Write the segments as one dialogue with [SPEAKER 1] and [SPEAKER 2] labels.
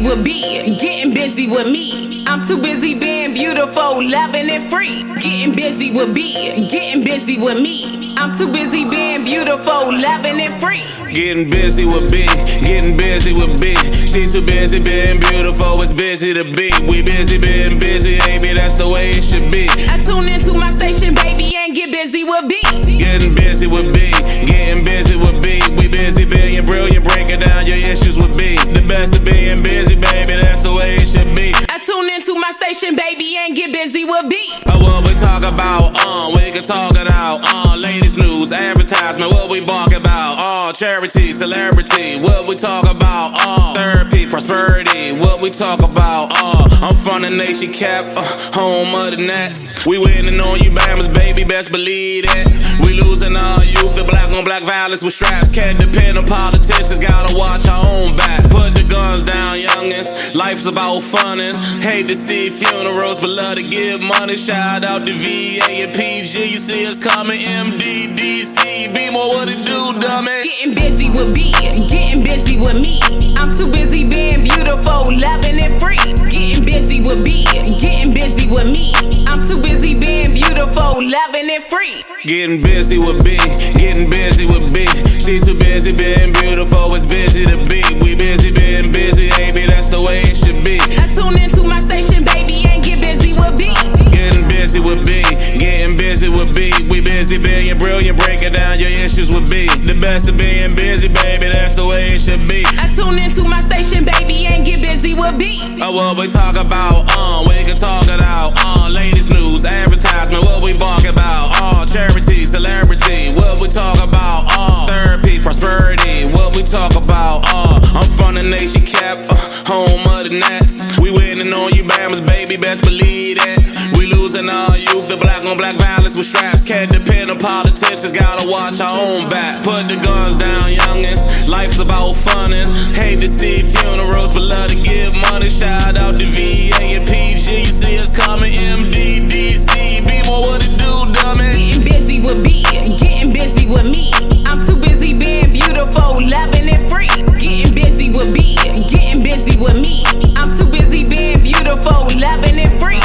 [SPEAKER 1] with B, getting busy with me. I'm too busy being beautiful, loving and free. Getting busy with B, getting busy with me. I'm too busy being beautiful, loving and free.
[SPEAKER 2] Getting busy with B, getting busy with B. She too busy being beautiful, it's busy to be. We busy being busy, baby, that's the way it should be.
[SPEAKER 1] I tune into my station, baby, and get busy with B.
[SPEAKER 2] Getting busy with B, getting busy with B. We busy being brilliant, breaking down your issues with B. The best of being busy, baby, that's the way it should be.
[SPEAKER 1] I tune into my station, baby, and get busy with B.
[SPEAKER 2] What we talk about, we can talk it out. Latest news, advertisement, what we bark about. Charity, celebrity, what we talk about. Therapy, prosperity, what we talk about. I'm from the nation cap, home of the Nets. We winning on you Bammers, baby, best believe it. We losing our youth, the black on black violence with straps. Can't depend on politicians, gotta watch our own back. Put the guns down, youngins, life's about funnin'. Hate to see funerals, but love to give money. Shout out to VA and PG, you see us coming. MDDC, be more what it do, dummy.
[SPEAKER 1] Getting busy with B, getting busy with me. I'm too busy being beautiful, loving and free. Getting busy with B, getting busy with me. I'm too busy being beautiful, loving and free.
[SPEAKER 2] Getting busy with B, getting busy with B. She too busy being beautiful, it's busy to be. We busy being busy, baby, that's the way it should be.
[SPEAKER 1] I tune into my station, baby, and get busy with B.
[SPEAKER 2] Getting busy with B, getting busy with B. We busy being brilliant, breaking down your issues with B. The best of being busy, baby, that's the way it should be.
[SPEAKER 1] I tune into my station, baby, and get busy with B.
[SPEAKER 2] What we talk about, we can talk it out. Latest news, advertisement, what we bark about. Charity, celebrity, what we talk about. Therapy, prosperity, what we talk about. I'm from the nation cap, home of the Nets. We winning on you Bammers, baby, best believe it. We losing our youth, the black on black violence with straps. Can't depend on politicians, gotta watch our own back. Put the guns down, youngins, life's about funnin'. Hate to see funerals, but love to give money. Shout out to VA and PG, you see us coming. MDDC, be more what it do, dummy.
[SPEAKER 1] Getting busy with B, getting busy with me. I'm too busy being beautiful, loving and free. Getting busy with B, getting busy with me. I'm too busy being beautiful, loving and free.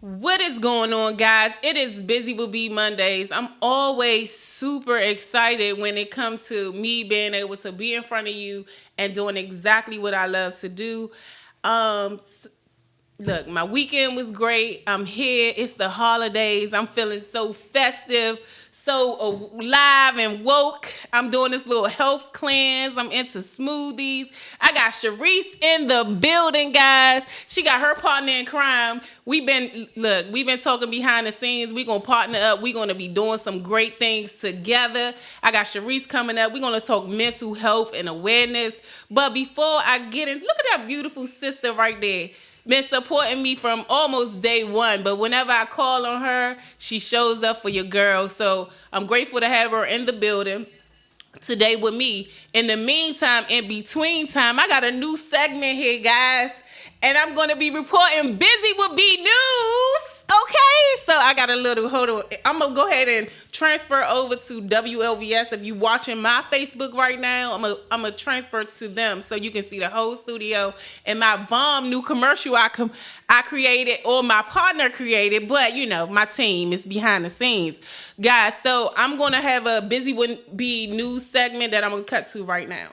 [SPEAKER 1] What is going on, guys? It is Buzy With B Mondays. I'm always super excited when it comes to me being able to be in front of you and doing exactly what I love to do. Look, my weekend was great. I'm here. It's the holidays. I'm feeling so festive, so alive and woke. I'm doing this little health cleanse. I'm into smoothies. I got Sharice in the building, guys. She got her partner in crime. We've been talking behind the scenes. We're going to partner up. We're going to be doing some great things together. I got Sharice coming up. We're going to talk mental health and awareness. But before I get in, look at that beautiful sister right there. Been supporting me from almost day one, but whenever I call on her, she shows up for your girl. So I'm grateful to have her in the building today with me. In the meantime, in between time, I got a new segment here, guys, and I'm going to be reporting Buzy With B news. Okay, so I got a little, hold on. I'm going to go ahead and transfer over to WLVS. If you watching my Facebook right now, I'm going to transfer to them so you can see the whole studio and my bomb new commercial I created, or my partner created, but you know, my team is behind the scenes. Guys, so I'm going to have a Buzy With B news segment that I'm going to cut to right now.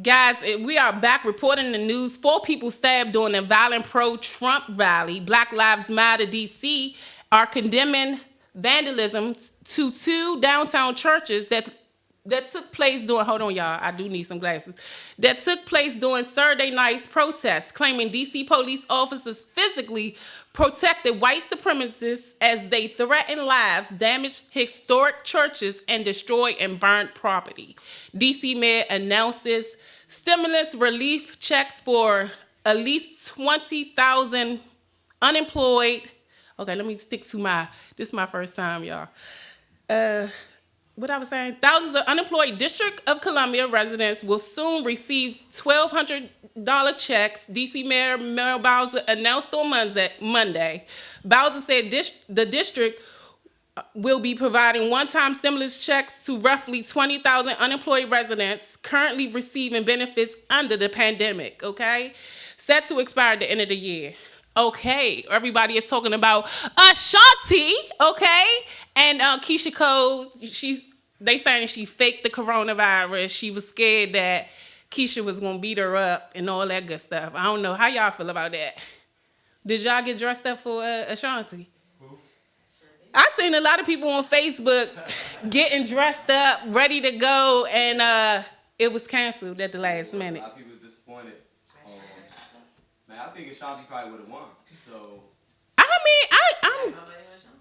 [SPEAKER 1] Guys, we are back reporting the news. 4 people stabbed during a violent pro-Trump rally. Black Lives Matter DC are condemning vandalism to 2 downtown churches that took place during, hold on y'all, I do need some glasses, that took place during Saturday night's protests, claiming DC police officers physically protected white supremacists as they threatened lives, damaged historic churches, and destroyed and burnt property. DC Mayor announces stimulus relief checks for at least 20,000 unemployed. Okay, let me stick to this is my first time, y'all. What I was saying, thousands of unemployed District of Columbia residents will soon receive $1,200 checks, DC Mayor Mel Bowser announced on Monday. Bowser said the district will be providing one-time stimulus checks to roughly 20,000 unemployed residents currently receiving benefits under the pandemic, okay? Set to expire at the end of the year. Okay, everybody is talking about Ashanti, okay? And Keisha Cole, they saying she faked the coronavirus. She was scared that Keisha was gonna beat her up and all that good stuff. I don't know how y'all feel about that. Did y'all get dressed up for Ashanti? I seen a lot of people on Facebook getting dressed up, ready to go, and it was canceled at the last minute.
[SPEAKER 3] A lot of people was disappointed. Man, I think Ashanti probably would have won. So
[SPEAKER 1] I mean,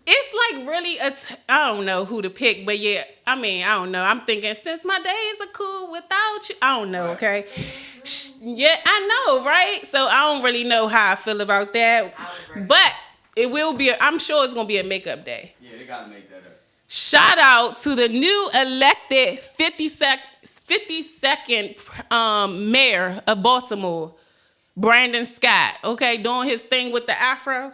[SPEAKER 1] it's like really I don't know who to pick, but yeah, I mean, I don't know. I'm thinking since my days are cool without you, I don't know, okay? Yeah, I know, right? So I don't really know how I feel about that, but it will be. I'm sure it's gonna be a makeup day.
[SPEAKER 3] yeah, they gotta make that up.
[SPEAKER 1] Shout out to the new elected 52nd mayor of Baltimore, Brandon Scott. Okay, doing his thing with the afro.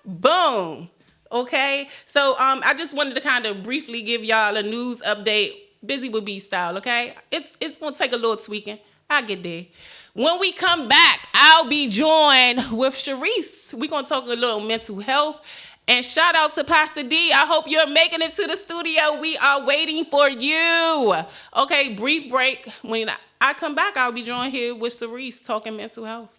[SPEAKER 1] Boom. Okay, so I just wanted to kind of briefly give y'all a news update, Buzy With B style. Okay, it's gonna take a little tweaking. I'll get there. When we come back, I'll be joined with Sharice. We're gonna talk a little mental health. And shout out to Pastor D. I hope you're making it to the studio. We are waiting for you. Okay, brief break. When I come back, I'll be joined here with Sharice talking mental health.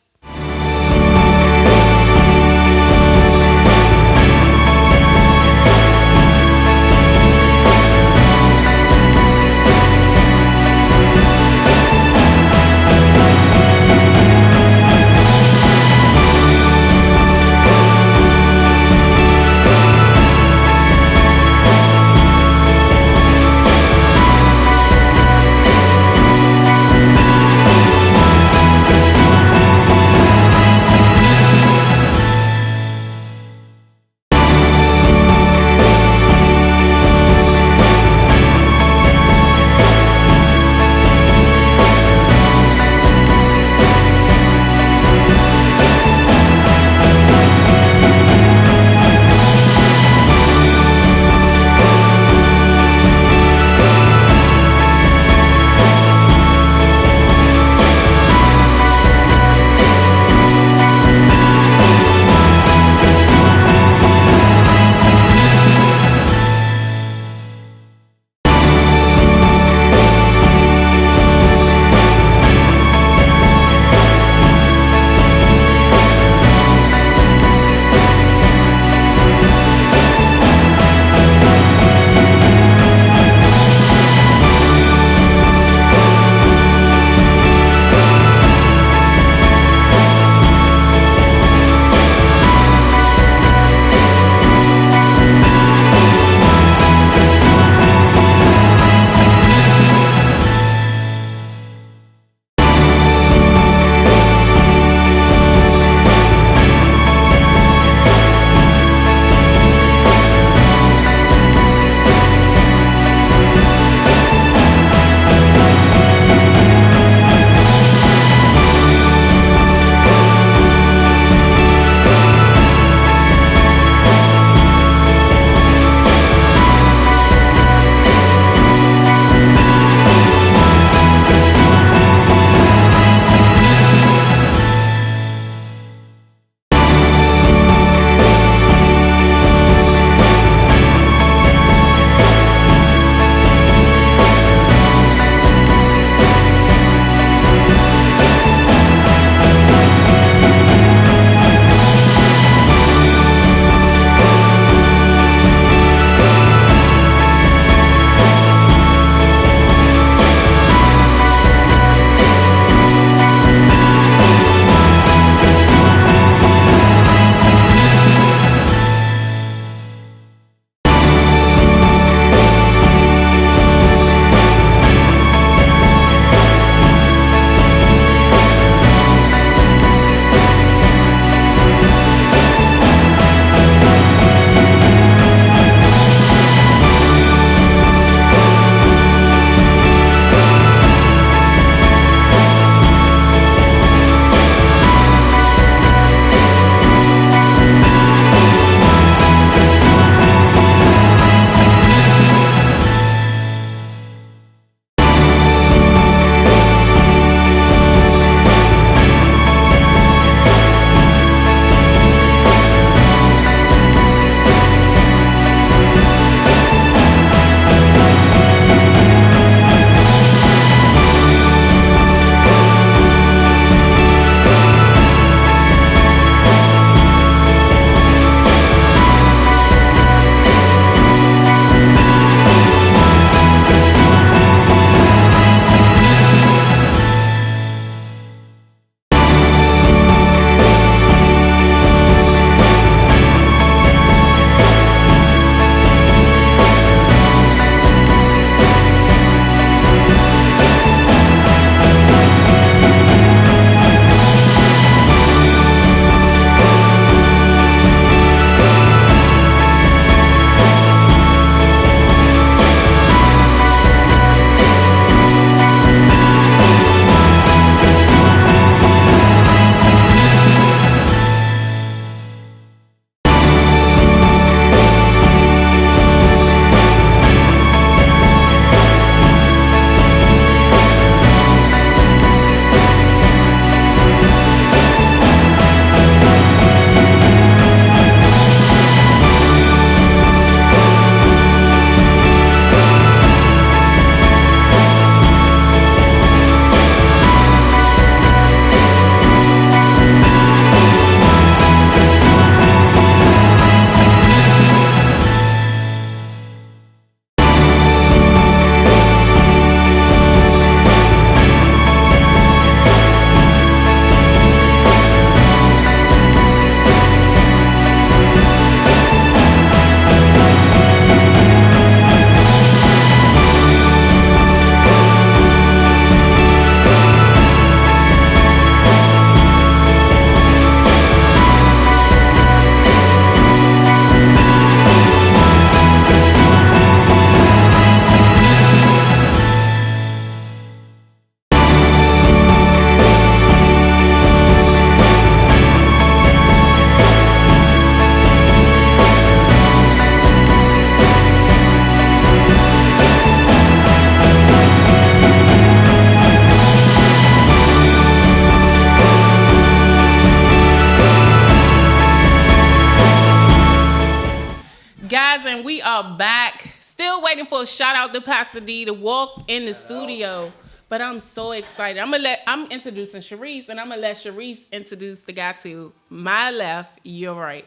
[SPEAKER 1] guys, and we are back. Still waiting for a shout out to Pastor D to walk in the studio. But I'm so excited. I'm introducing Sharice, and I'm gonna let Sharice introduce the guy to my left, your right.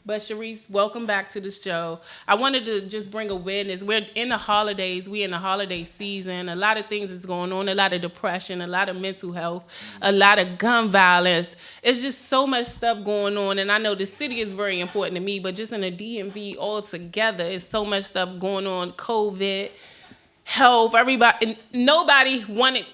[SPEAKER 1] But Sharice, welcome back to the show. I wanted to just bring awareness. We're in the holidays. We're in the holiday season. A lot of things is going on. A lot of depression, a lot of mental health, a lot of gun violence. It's just so much stuff going on. And I know the city is very important to me, but just in the DMV altogether, it's so much stuff going on. COVID, health, everybody, nobody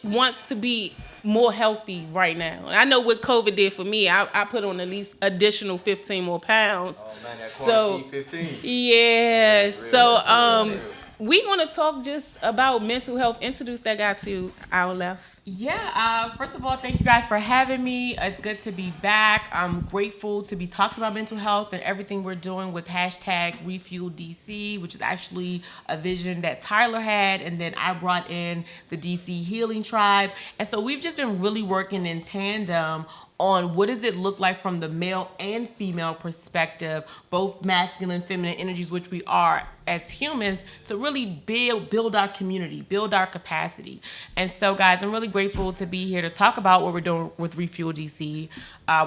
[SPEAKER 1] wants to be more healthy right now. I know what COVID did for me. I put on at least additional 15 more pounds.
[SPEAKER 3] Oh man, that quarantine 15.
[SPEAKER 1] Yeah.
[SPEAKER 3] Real,
[SPEAKER 1] So we gonna talk just about mental health. Introduce that guy to our left.
[SPEAKER 4] Yeah, first of all, thank you guys for having me. It's good to be back. I'm grateful to be talking about mental health and everything we're doing with hashtag Refuel DC, which is actually a vision that Tyler had, and then I brought in the DC Healing Tribe. And so we've just been really working in tandem on what does it look like from the male and female perspective, both masculine and feminine energies, which we are as humans, to really build our community, build our capacity. And so, guys, I'm really grateful to be here to talk about what we're doing with Refuel DC,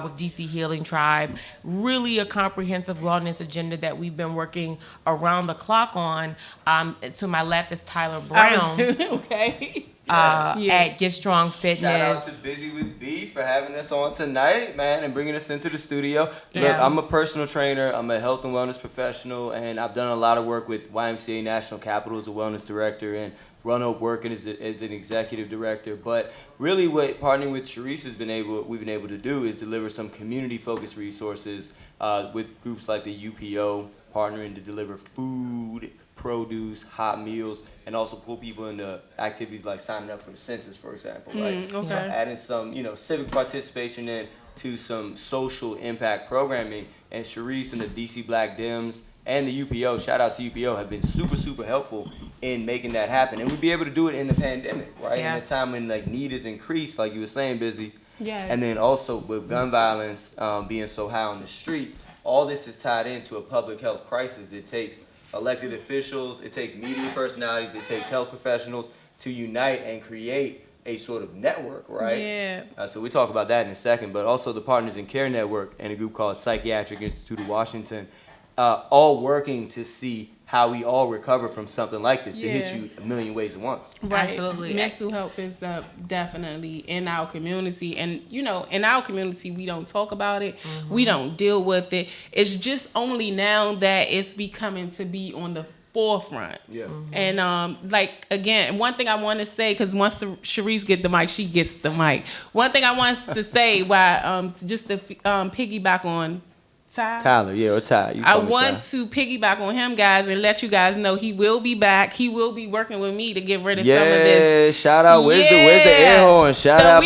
[SPEAKER 4] with DC Healing Tribe. Really a comprehensive wellness agenda that we've been working around the clock on. To my left is Tyler Brown.
[SPEAKER 1] Okay.
[SPEAKER 4] At Get Strong Fitness.
[SPEAKER 3] Shout out to Buzy With B for having us on tonight, man, and bringing us into the studio.
[SPEAKER 4] Yeah.
[SPEAKER 3] Look, I'm a personal trainer. I'm a health and wellness professional, and I've done a lot of work with YMCA National Capital as a wellness director and Run Hope Working as an executive director. But really what partnering with Sharice we've been able to do is deliver some community-focused resources with groups like the UPO, partnering to deliver food, produce, hot meals, and also pull people into activities like signing up for the census, for example, right?
[SPEAKER 1] Okay.
[SPEAKER 3] So adding some, civic participation in to some social impact programming. And Sharice and the DC Black Dems and the UPO, shout out to UPO, have been super, super helpful in making that happen. And we'd be able to do it in the pandemic, right?
[SPEAKER 4] Yeah.
[SPEAKER 3] In a time when need is increased, like you were saying, Busy.
[SPEAKER 1] Yes.
[SPEAKER 3] And then also with gun violence being so high on the streets, all this is tied into a public health crisis. It takes elected officials, it takes media personalities, it takes health professionals to unite and create a sort of network, right?
[SPEAKER 1] Yeah.
[SPEAKER 3] So we talk about that in a second, but also the Partners in Care Network and a group called Psychiatric Institute of Washington, all working to see how we all recover from something like this that hits you a million ways at once.
[SPEAKER 1] Right.
[SPEAKER 4] Absolutely.
[SPEAKER 1] Mental health is definitely in our community. And, in our community, we don't talk about it. Mm-hmm. We don't deal with it. It's just only now that it's becoming to be on the forefront.
[SPEAKER 3] Yeah. Mm-hmm.
[SPEAKER 1] And, again, one thing I want to say, because once Sharice get the mic, she gets the mic. One thing I want to say, just to piggyback on Tyler,
[SPEAKER 3] or Ty.
[SPEAKER 1] I want to piggyback on him, guys, and let you guys know he will be back. He will be working with me to get rid of some of this.
[SPEAKER 3] Shout out. Where's the air horn? Shout out.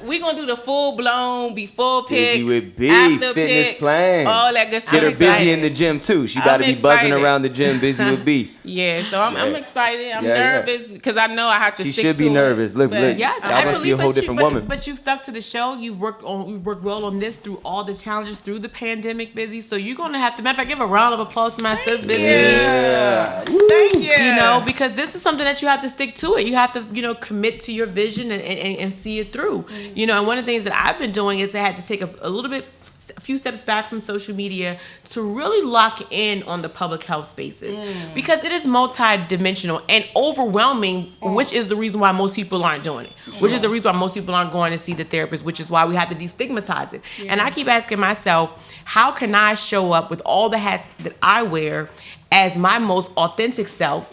[SPEAKER 1] We're going to do the full-blown before pics,
[SPEAKER 3] Buzy With B,
[SPEAKER 1] after
[SPEAKER 3] fitness
[SPEAKER 1] pics,
[SPEAKER 3] plan.
[SPEAKER 1] all that good stuff.
[SPEAKER 3] Get her busy in the gym, too. She got to be buzzing around the gym, Buzy With B.
[SPEAKER 1] Yeah, so I'm excited. I'm nervous because I know I have to
[SPEAKER 3] She
[SPEAKER 1] stick
[SPEAKER 3] should be
[SPEAKER 1] to
[SPEAKER 3] nervous.
[SPEAKER 1] it.
[SPEAKER 3] Look.
[SPEAKER 4] Yes,
[SPEAKER 3] I want to see a whole different woman.
[SPEAKER 4] But you stuck to the show. You've worked well on this through all the challenges through the pandemic, Busy. So you're gonna have to. Matter of fact, give a round of applause to my sis, Busy.
[SPEAKER 3] Yeah.
[SPEAKER 1] Thank you.
[SPEAKER 4] Because this is something that you have to stick to it. You have to, commit to your vision and see it through.
[SPEAKER 1] Mm-hmm.
[SPEAKER 4] And one of the things that I've been doing is I had to take a few steps back from social media to really lock in on the public health spaces because it is multi-dimensional and overwhelming, which is the reason why most people aren't doing it, which is the reason why most people aren't going to see the therapist, which is why we have to destigmatize it. And I keep asking myself, how can I show up with all the hats that I wear as my most authentic self,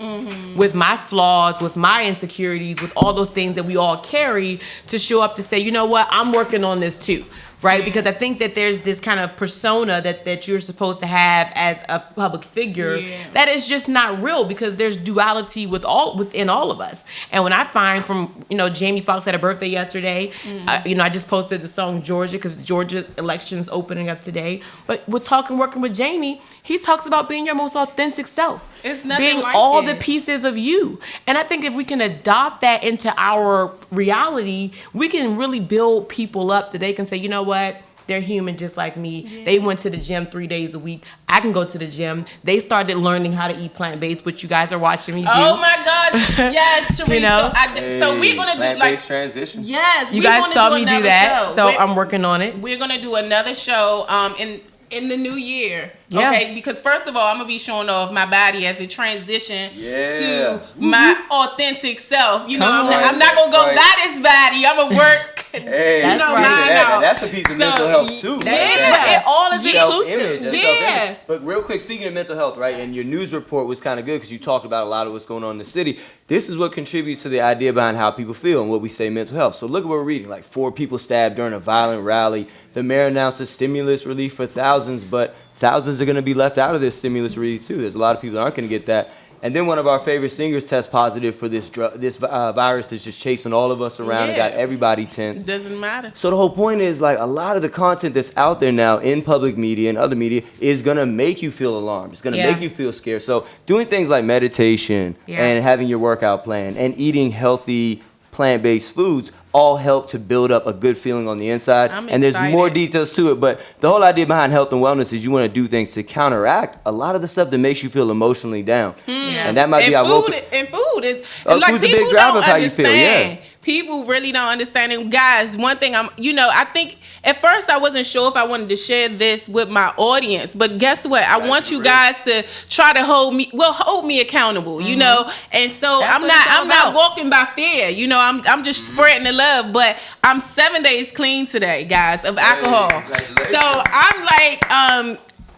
[SPEAKER 4] with my flaws, with my insecurities, with all those things that we all carry, to show up to say, you know what, I'm working on this too. Right? Because I think that there's this kind of persona that you're supposed to have as a public figure that is just not real, because there's duality within all of us. And when I find from, Jamie Foxx had a birthday yesterday, I just posted the song Georgia because Georgia election's opening up today. But working with Jamie, he talks about being your most authentic self.
[SPEAKER 1] It's nothing
[SPEAKER 4] being
[SPEAKER 1] like
[SPEAKER 4] all
[SPEAKER 1] it.
[SPEAKER 4] the pieces of you. And I think if we can adopt that into our reality, we can really build people up that they can say, you know what? They're human just like me. Yeah. They went to the gym 3 days a week. I can go to the gym. They started learning how to eat plant-based, which you guys are watching me do.
[SPEAKER 1] Oh my gosh. Yes, Teresa.
[SPEAKER 4] You know?
[SPEAKER 1] So we're going to do like
[SPEAKER 3] transition.
[SPEAKER 1] Yes.
[SPEAKER 4] You guys saw me do that. So I'm working on it.
[SPEAKER 1] We're going to do another show in the new year.
[SPEAKER 4] Yeah.
[SPEAKER 1] Okay, because first of all, I'm gonna be showing off my body as it transition to my authentic self. You know, I'm not gonna go by this body. I'm gonna work.
[SPEAKER 3] Hey,
[SPEAKER 1] you know,
[SPEAKER 3] that's a piece of mental health too.
[SPEAKER 1] It all is inclusive.
[SPEAKER 3] Yeah. But real quick, speaking of mental health, right? And your news report was kind of good because you talked about a lot of what's going on in the city. This is what contributes to the idea behind how people feel and what we say mental health. So look at what we're reading. Like 4 people stabbed during a violent rally. The mayor announces stimulus relief for thousands, but thousands are going to be left out of this stimulus relief too. There's a lot of people that aren't going to get that. And then one of our favorite singers tests positive for this virus that's just chasing all of us around and got everybody tense.
[SPEAKER 1] Doesn't matter.
[SPEAKER 3] So the whole point is, like, a lot of the content that's out there now in public media and other media is going to make you feel alarmed. It's going to make you feel scared. So doing things like meditation and having your workout plan and eating healthy plant-based foods all help to build up a good feeling on the inside. And there's more details to it, but the whole idea behind health and wellness is you want to do things to counteract a lot of the stuff that makes you feel emotionally down. And that might be our
[SPEAKER 1] food is like,
[SPEAKER 3] food's a big driver of how you feel. Yeah.
[SPEAKER 1] People really don't understand it. Guys, one thing I think at first I wasn't sure if I wanted to share this with my audience, but guess what? I want you guys to try to hold me accountable, you know? And so I'm not walking by fear, you know, I'm just spreading the love, but I'm 7 days clean today, guys, of alcohol. So I'm like,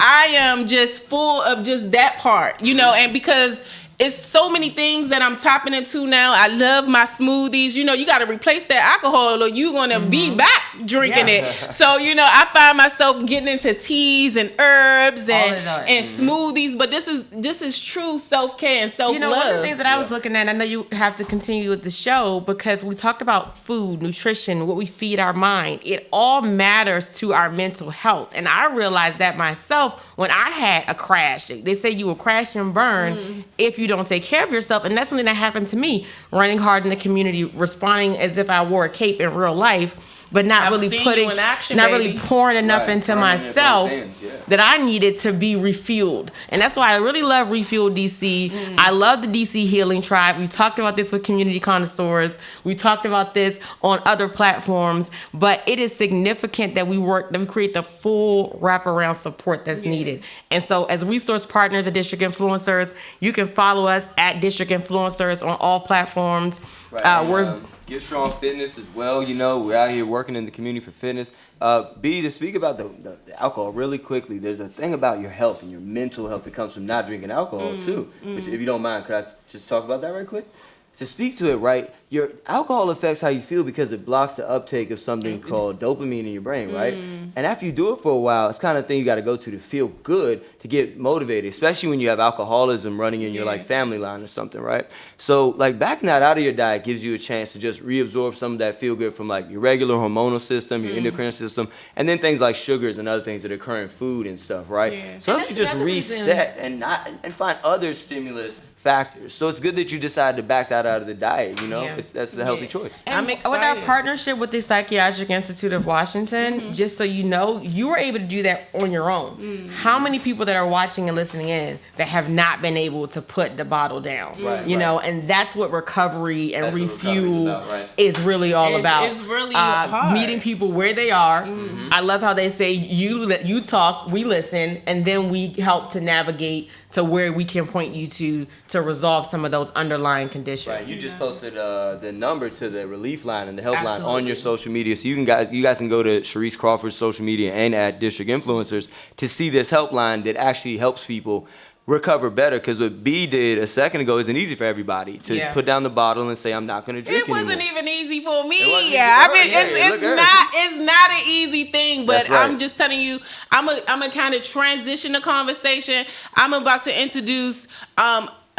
[SPEAKER 1] I am just full of just that part, you know, and because it's so many things that I'm tapping into now. I love my smoothies. You know, you got to replace that alcohol or you're going to be back drinking it. So, you know, I find myself getting into teas and herbs and smoothies. But this is true self-care and self-love.
[SPEAKER 4] You know, one of the things that I was looking at, I know you have to continue with the show because we talked about food, nutrition, what we feed our mind. It all matters to our mental health. And I realized that myself when I had a crash. They say you will crash and burn if you don't take care of yourself, and that's something that happened to me, running hard in the community, responding as if I wore a cape in real life, but not really pouring enough into myself that I needed to be refueled. And that's why I really love Refuel DC. I love the DC Healing Tribe. We talked about this with Community Connoisseurs. We talked about this on other platforms, but it is significant that we create the full wraparound support that's needed. And so as resource partners at District Influencers, you can follow us at District Influencers on all platforms. We're
[SPEAKER 3] Get Strong Fitness as well. You know, we're out here working in the community for fitness. B, to speak about the alcohol really quickly, there's a thing about your health and your mental health that comes from not drinking alcohol too. Which, if you don't mind, could I just talk about that right quick? To speak to it, right, your alcohol affects how you feel because it blocks the uptake of something called dopamine in your brain, right? And after you do it for a while, it's kind of thing you got to go to feel good, to get motivated, especially when you have alcoholism running in your like family line or something, right? So like backing that out of your diet gives you a chance to just reabsorb some of that feel good from like your regular hormonal system, your endocrine system, and then things like sugars and other things that occur in food and stuff, right? So it helps you just reset and find other stimulus factors. So it's good that you decided to back that out of the diet, you know? That's the healthy choice.
[SPEAKER 4] And with our partnership with the Psychiatric Institute of Washington, just so you know, you were able to do that on your own. How many people that are watching and listening in that have not been able to put the bottle down? You know, and that's what recovery and refuel is really all about.
[SPEAKER 1] It's really hard.
[SPEAKER 4] Meeting people where they are. I love how they say you talk, we listen, and then we help to navigate to where we can point you to resolve some of those underlying conditions.
[SPEAKER 3] Right. You just posted the number to the relief line and the helpline on your social media, so you guys can go to Sharice Crawford's social media and at District Influencers to see this helpline that actually helps people recover better. Because what B did a second ago isn't easy for everybody to put down the bottle and say, I'm not going to drink anymore.
[SPEAKER 1] It wasn't even easy for me. It's not an easy thing, but I'm just telling you, I'm a kind of transition the conversation. I'm about to introduce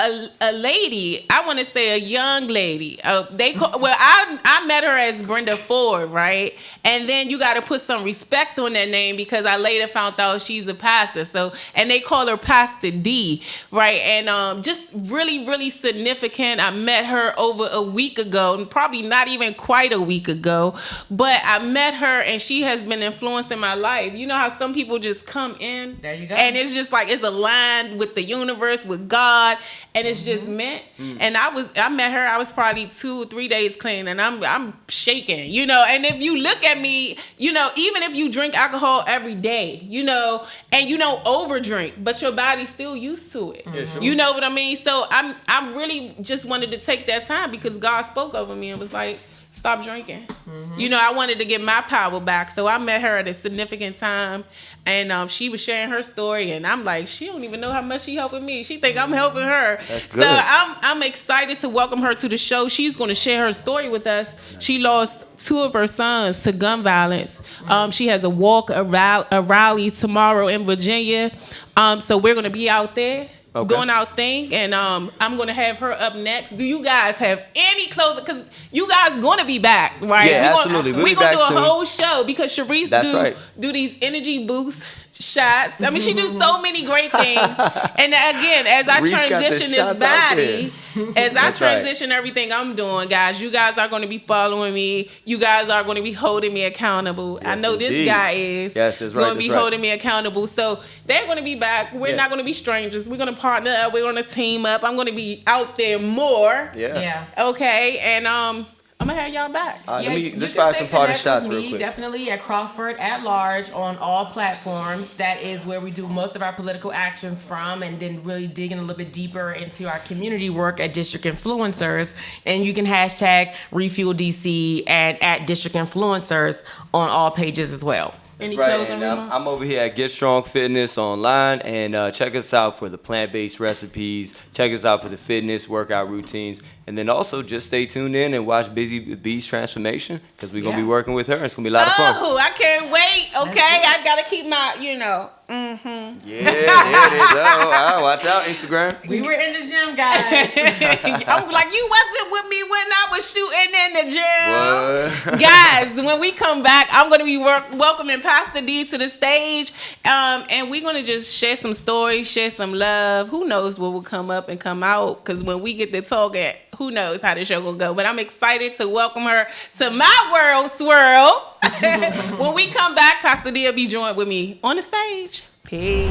[SPEAKER 1] a lady, I want to say a young lady. I met her as Brenda Ford, right? And then you got to put some respect on that name because I later found out she's a pastor. So, and they call her Pastor D, right? And just really, really significant. I met her over a week ago, and probably not even quite a week ago, but I met her and she has been influencing my life. You know how some people just come in,
[SPEAKER 4] there you go,
[SPEAKER 1] and it's just like it's aligned with the universe, with God, and it's just meant. And I met her, I was probably 2 or 3 days clean, and I'm shaking, you know. And if you look at me, you know, even if you drink alcohol every day, you know, and you don't over drink, but your body's still used to it.
[SPEAKER 3] Yeah, sure.
[SPEAKER 1] You know what I mean? So I'm really just wanted to take that time because God spoke over me and was like, stop drinking. You know, I wanted to get my power back. So I met her at a significant time, and she was sharing her story, and I'm like, she don't even know how much she helping me. She think I'm helping her.
[SPEAKER 3] That's good.
[SPEAKER 1] So I'm excited to welcome her to the show. She's going to share her story with us. She lost 2 of her sons to gun violence. She has a rally tomorrow in Virginia. So we're going to be out there.
[SPEAKER 3] Okay.
[SPEAKER 1] Doing our thing, and I'm gonna have her up next. Do you guys have any closing? Because you guys gonna be back, right?
[SPEAKER 3] Yeah, absolutely.
[SPEAKER 1] We're gonna do a whole show because Sharice do these energy boost shots. I mean, she do so many great things. And again, as I transition this body, as I transition everything I'm doing, guys, you guys are going to be following me. You guys are going to be holding me accountable.
[SPEAKER 3] Yes,
[SPEAKER 1] I know
[SPEAKER 3] indeed.
[SPEAKER 1] this guy is going to be holding me accountable. So they're going to be back. We're not going to be strangers. We're going to partner up. We're going to team up. I'm going to be out there more.
[SPEAKER 3] Yeah.
[SPEAKER 1] Okay. And I'm gonna have y'all back.
[SPEAKER 3] Let's try some party shots real quick.
[SPEAKER 4] Definitely at Crawford at Large on all platforms. That is where we do most of our political actions from, and then really digging a little bit deeper into our community work at District Influencers. And you can hashtag Refuel DC and at District Influencers on all pages as well.
[SPEAKER 1] Any
[SPEAKER 3] right.
[SPEAKER 1] closing
[SPEAKER 3] And
[SPEAKER 1] remarks?
[SPEAKER 3] I'm over here at Get Strong Fitness online, and check us out for the plant-based recipes. Check us out for the fitness workout routines, and then also just stay tuned in and watch Buzy With B's transformation because we're gonna be working with her. And it's gonna be a lot of fun.
[SPEAKER 1] Oh, I can't wait. Okay, I gotta keep my,
[SPEAKER 3] Yeah, there it is. Oh, watch out, Instagram.
[SPEAKER 4] We were in the gym, guys.
[SPEAKER 1] I'm like, you wasn't with me when I was shooting in the gym.
[SPEAKER 3] What?
[SPEAKER 1] Guys, when we come back, I'm going to be welcoming Pastor D to the stage. And we're going to just share some stories, share some love. Who knows what will come up and come out? Because when we get to talking, who knows how the show will go. But I'm excited to welcome her to my world swirl. When we come back, Pastor D will be joined with me on the stage. Peace.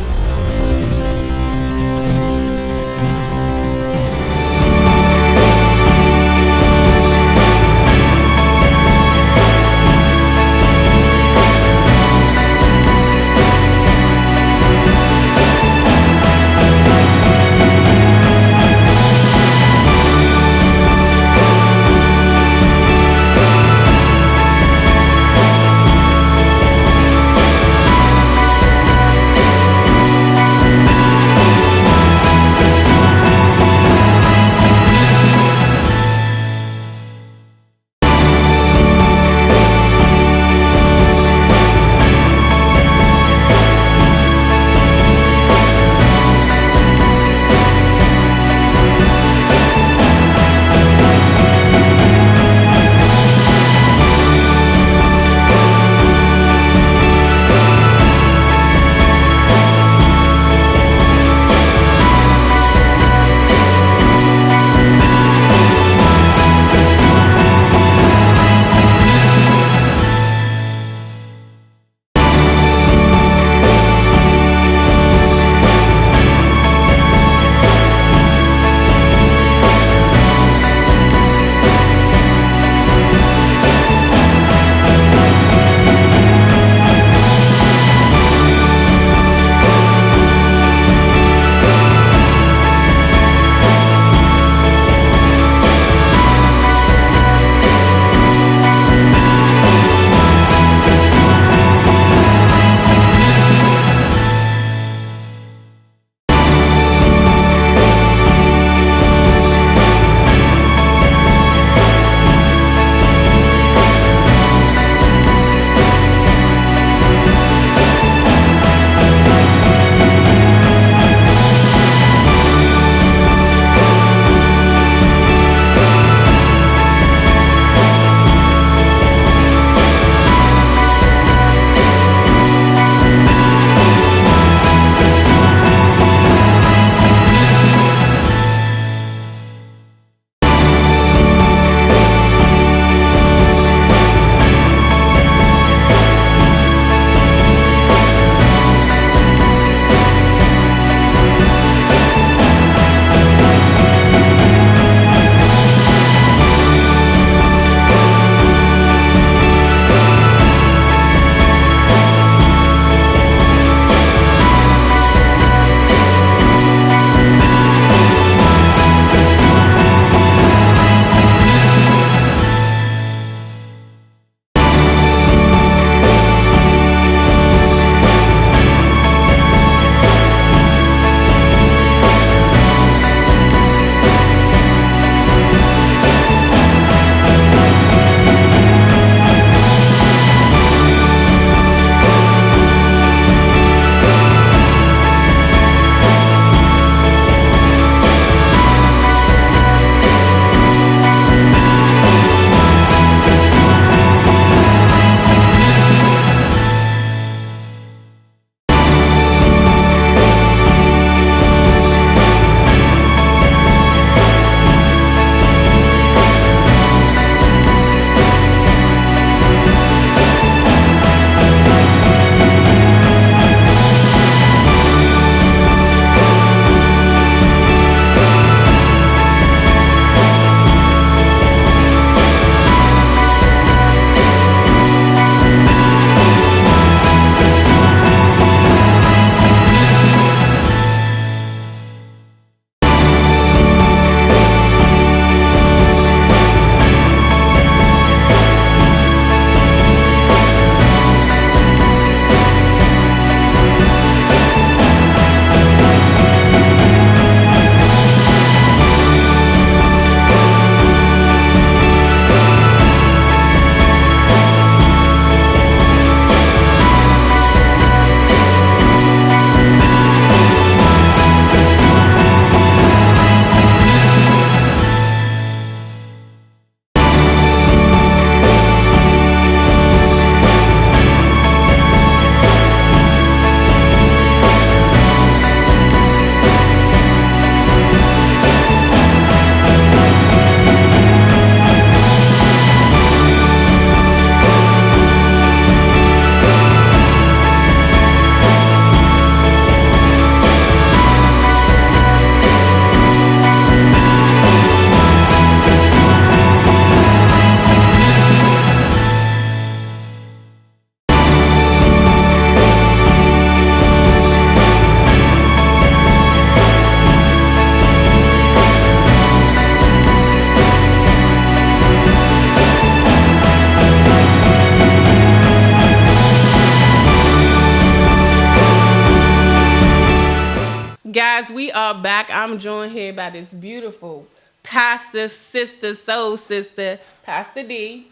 [SPEAKER 1] Guys, we are back. I'm joined here by this beautiful pastor, sister, soul sister, Pastor D.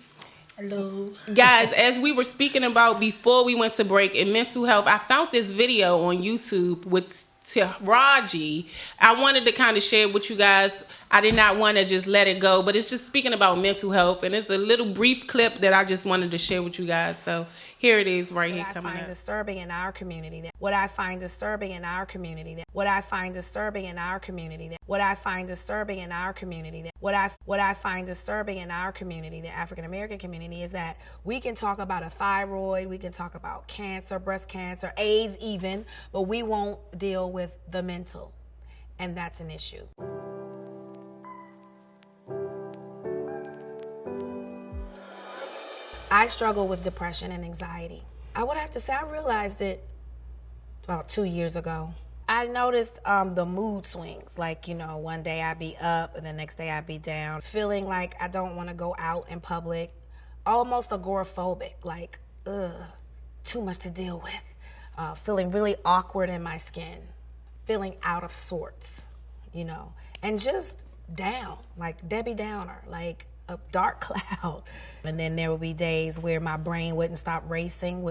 [SPEAKER 5] Hello.
[SPEAKER 1] Guys, as we were speaking about before we went to break in mental health, I found this video on YouTube with Taraji. I wanted to kind of share with you guys. I did not want to just let it go, but it's just speaking about mental health, and it's a little brief clip that I just wanted to share with you guys. So here it is right here coming up.
[SPEAKER 5] What I find disturbing in our community, what I find disturbing in our community, what I find disturbing in our community, what I find disturbing in our community, what I find disturbing in our community, the African American community, is that we can talk about a thyroid, we can talk about cancer, breast cancer, AIDS even, but we won't deal with the mental, and that's an issue. I struggle with depression and anxiety. I would have to say I realized it about 2 years ago. I noticed the mood swings. Like, one day I'd be up and the next day I'd be down. Feeling like I don't want to go out in public. Almost agoraphobic, like, too much to deal with. Feeling really awkward in my skin. Feeling out of sorts, And just down, like Debbie Downer, like a dark cloud. And then there would be days where my brain wouldn't stop racing,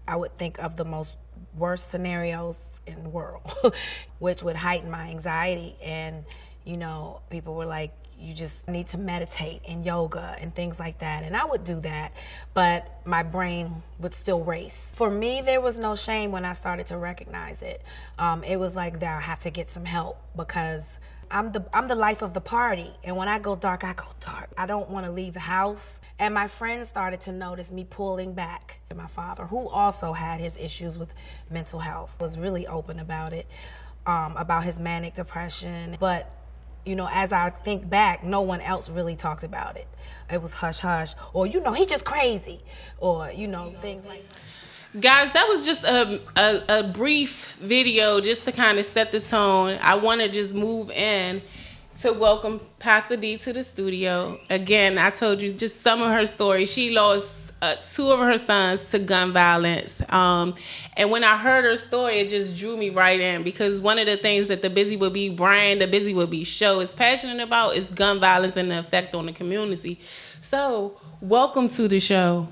[SPEAKER 5] I would think of the most worst scenarios in the world, which would heighten my anxiety. And, people were like, you just need to meditate and yoga and things like that. And I would do that, but my brain would still race. For me, there was no shame when I started to recognize it. It was like that I have to get some help because I'm the life of the party, and when I go dark, I go dark. I don't want to leave the house. And my friends started to notice me pulling back. My father, who also had his issues with mental health, was really open about it, about his manic depression. But, as I think back, no one else really talked about it. It was hush hush, or he just crazy, or things like that.
[SPEAKER 1] Guys, that was just a brief video just to kind of set the tone. I want to just move in to welcome Pastor D to the studio. Again, I told you just some of her story. She lost 2 of her sons to gun violence. And when I heard her story, it just drew me right in, because one of the things that the Buzy With B brand, the Buzy With B show is passionate about is gun violence and the effect on the community. So welcome to the show.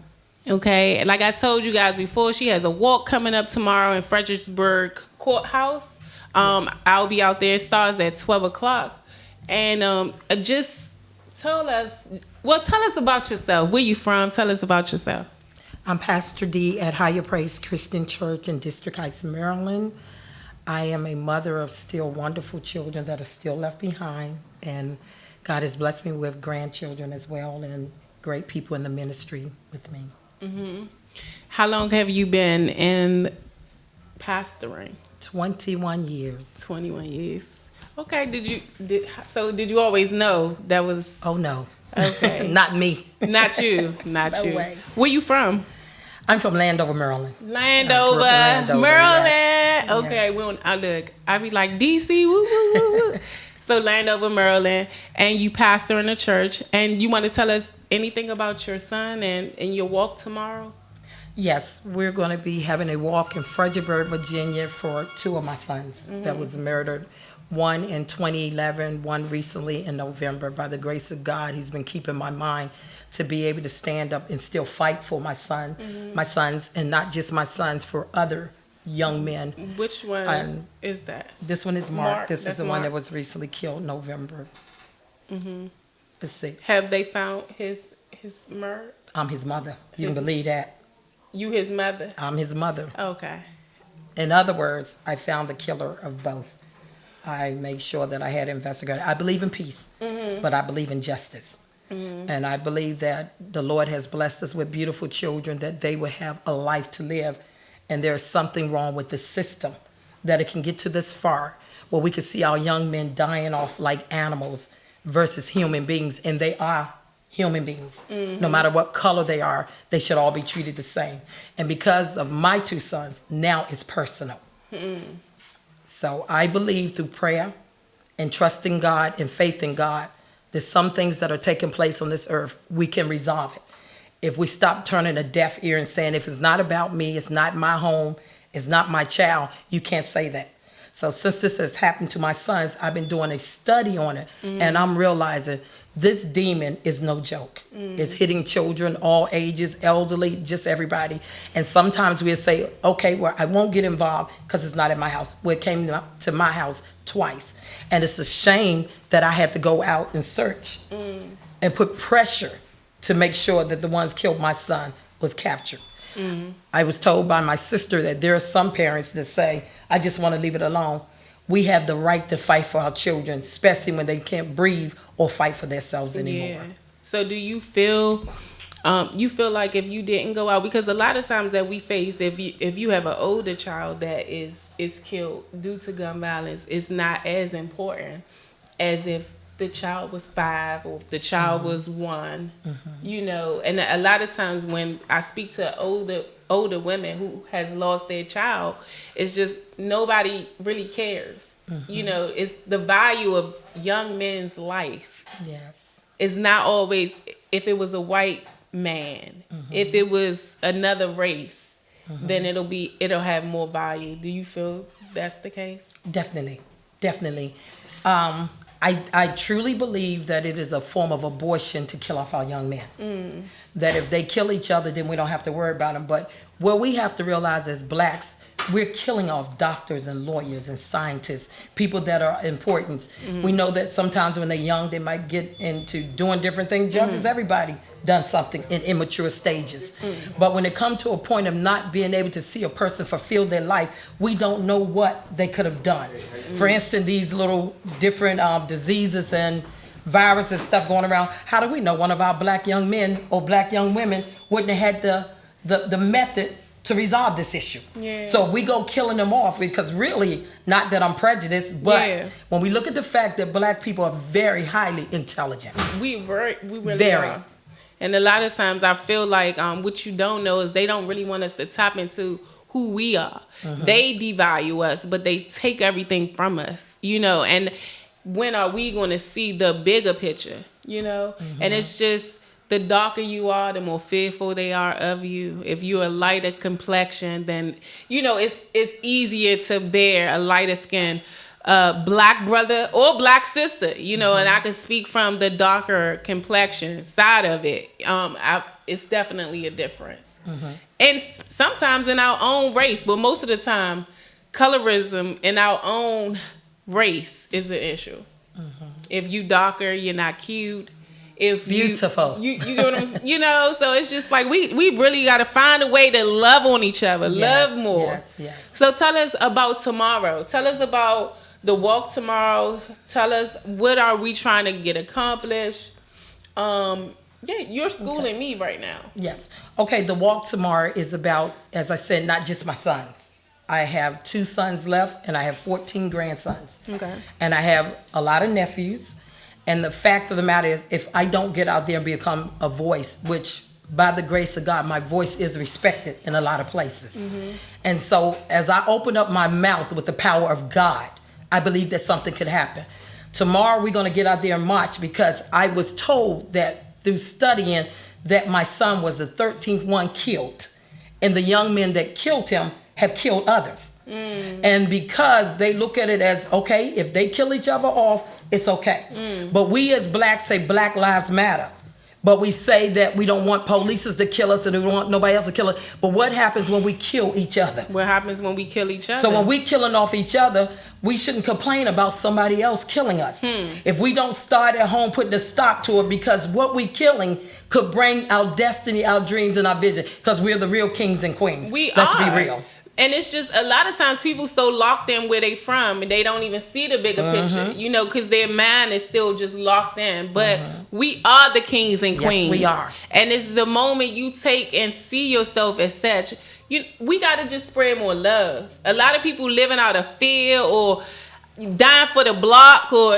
[SPEAKER 1] Okay, like I told you guys before, she has a walk coming up tomorrow in Fredericksburg Courthouse. Yes. I'll be out there. It starts at 12 o'clock. And just tell us about yourself. Where you from? Tell us about yourself.
[SPEAKER 6] I'm Pastor D at Higher Praise Christian Church in District Heights, Maryland. I am a mother of still wonderful children that are still left behind. And God has blessed me with grandchildren as well and great people in the ministry with me.
[SPEAKER 1] Mm-hmm. How long have you been in pastoring?
[SPEAKER 6] 21 years.
[SPEAKER 1] 21 years. Okay. Did you always know that was?
[SPEAKER 6] Oh no.
[SPEAKER 1] Okay.
[SPEAKER 6] Not me.
[SPEAKER 1] Not you. Not
[SPEAKER 6] No
[SPEAKER 1] you.
[SPEAKER 6] way.
[SPEAKER 1] Where you from?
[SPEAKER 6] I'm from Landover, Maryland.
[SPEAKER 1] Landover,
[SPEAKER 6] Maryland.
[SPEAKER 1] Yes. Okay.
[SPEAKER 6] Yes.
[SPEAKER 1] Look. I be like DC. Woo woo woo woo. So Landover, Maryland, and you pastor in a church, and you want to tell us anything about your son and your walk tomorrow?
[SPEAKER 6] Yes, we're going to be having a walk in Fredericksburg, Virginia for 2 of my sons that was murdered. One in 2011, one recently in November. By the grace of God, he's been keeping my mind to be able to stand up and still fight for my son, my sons, and not just my sons, for other young men.
[SPEAKER 1] Which one is that?
[SPEAKER 6] This one is Mark. This is
[SPEAKER 1] That's
[SPEAKER 6] the
[SPEAKER 1] Mark.
[SPEAKER 6] one that was recently killed November the 6th.
[SPEAKER 1] Have they found his murder?
[SPEAKER 6] I'm his mother. You can believe that.
[SPEAKER 1] You his mother?
[SPEAKER 6] I'm his mother.
[SPEAKER 1] Okay.
[SPEAKER 6] In other words, I found the killer of both. I made sure that I had investigated. I believe in peace, but I believe in justice. And I believe that the Lord has blessed us with beautiful children, that they will have a life to live. And there's something wrong with the system, that it can get to this far, where we can see our young men dying off like animals versus human beings. And they are human beings. No matter what color they are, they should all be treated the same. And because of my 2 sons, now it's personal. So I believe through prayer and trusting God and faith in God, there's some things that are taking place on this earth, we can resolve it. If we stop turning a deaf ear and saying, if it's not about me, it's not my home, it's not my child, you can't say that. So since this has happened to my sons, I've been doing a study on it, and I'm realizing this demon is no joke. It's hitting children, all ages, elderly, just everybody. And sometimes we'll say, okay, well, I won't get involved because it's not in my house. Well, it came to my house twice. And it's a shame that I had to go out and search and put pressure to make sure that the ones killed my son was captured. I was told by my sister that there are some parents that say, I just want to leave it alone. We have the right to fight for our children, especially when they can't breathe or fight for themselves anymore.
[SPEAKER 1] Yeah. So do you feel like if you didn't go out, because a lot of times that we face, if you have an older child that is killed due to gun violence, it's not as important as if the child was 5 or if the child was 1, you know. And a lot of times when I speak to older women who has lost their child, it's just nobody really cares. You know, it's the value of young men's life.
[SPEAKER 6] Yes.
[SPEAKER 1] It's not always if it was a white man, if it was another race, then it'll have more value. Do you feel that's the case?
[SPEAKER 6] Definitely. I truly believe that it is a form of abortion to kill off our young men. That if they kill each other, then we don't have to worry about them. But what we have to realize as blacks, we're killing off doctors and lawyers and scientists, people that are important. We know that sometimes when they're young, they might get into doing different things. Judges, everybody done something in immature stages. But when it comes to a point of not being able to see a person fulfill their life, we don't know what they could have done. For instance, these little different diseases and viruses stuff going around, how do we know one of our black young men or black young women wouldn't have had the method to resolve this issue? So if we go killing them off, because really, not that I'm prejudiced, but when we look at the fact that black people are very highly intelligent.
[SPEAKER 1] We really are. And a lot of times I feel like what you don't know is they don't really want us to tap into who we are. They devalue us, but they take everything from us, you know. And when are we going to see the bigger picture, you know? And it's just, the darker you are, the more fearful they are of you. If you're a lighter complexion, then, you know, it's easier to bear a lighter skin black brother or black sister, you know. And I can speak from the darker complexion side of it. It's definitely a difference. And sometimes in our own race, but most of the time, colorism in our own race is an issue. If you darker, you're not cute. If
[SPEAKER 6] beautiful,
[SPEAKER 1] you get what I'm, you know. So it's just like we really got to find a way to love on each other, love more.
[SPEAKER 6] Yes.
[SPEAKER 1] So tell us about tomorrow. Tell us about the walk tomorrow. Tell us, what are we trying to get accomplished? You're schooling me right now.
[SPEAKER 6] Yes. Okay, the walk tomorrow is about, as I said, not just my sons. I have 2 sons left, and I have 14 grandsons. Okay. And I have a lot of nephews. And the fact of the matter is, if I don't get out there and become a voice, which by the grace of God, my voice is respected in a lot of places. And so as I open up my mouth with the power of God, I believe that something could happen. Tomorrow we're going to get out there and march, because I was told that through studying that my son was the 13th one killed. And the young men that killed him have killed others. And because they look at it as, okay, if they kill each other off, it's okay. But we as blacks say Black Lives Matter. But we say that we don't want police to kill us and we don't want nobody else to kill us. But what happens when we kill each other?
[SPEAKER 1] What happens when we kill each other?
[SPEAKER 6] So when we killing off each other, we shouldn't complain about somebody else killing us. If we don't start at home putting a stop to it, because what we killing could bring our destiny, our dreams, and our vision, because we're the real kings and queens. Let's be real.
[SPEAKER 1] And it's just, a lot of times people so locked in where they from, and they don't even see the bigger picture, you know, because their mind is still just locked in. But we are the kings and queens.
[SPEAKER 6] Yes, we are.
[SPEAKER 1] And it's the moment you take and see yourself as such. We got to just spread more love. A lot of people living out of fear or dying for the block, or